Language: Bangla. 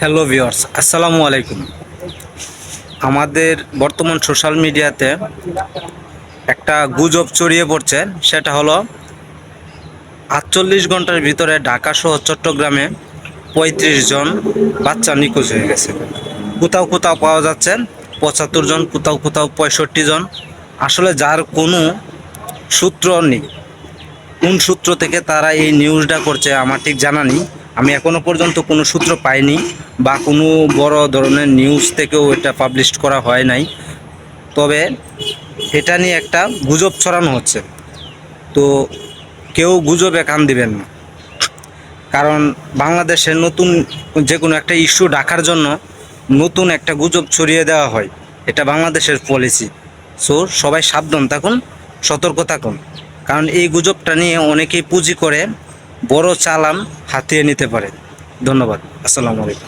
হ্যালো ভিউয়ার্স, আসসালামু আলাইকুম। আমাদের বর্তমান সোশ্যাল মিডিয়াতে একটা গুজব ছড়িয়ে পড়ছে, সেটা হলো 48 ঘন্টার ভিতরে ঢাকা সহ চট্টগ্রামে 35 জন বাচ্চা নিখোঁজ হয়ে গেছে। কোথাও কোথাও পাওয়া যাচ্ছে 75 জন, কোথাও কোথাও 65 জন। আসলে যার কোনো সূত্র নেই, কোন সূত্র থেকে তারা এই নিউজটা করছে আমার ঠিক জানা নেই। আমি এখনো পর্যন্ত কোনো সূত্র পাইনি বা কোনো বড় ধরনের নিউজ থেকেও এটা পাবলিশ করা হয় নাই। তবে এটা নিয়ে একটা গুজব ছড়ানো হচ্ছে, তো কেউ গুজবে কান দিবেন না। কারণ বাংলাদেশের নতুন যে কোনো একটা ইস্যু ঢাকার জন্য নতুন একটা গুজব ছড়িয়ে দেওয়া হয়, এটা বাংলাদেশের পলিসি। সো সবাই সাবধান থাকুন, সতর্ক থাকুন, কারণ এই গুজবটা নিয়ে অনেকেই পুঁজি করে বড় চালান হাতিয়ে নিতে পারে। ধন্যবাদ, আসসালামু আলাইকুম।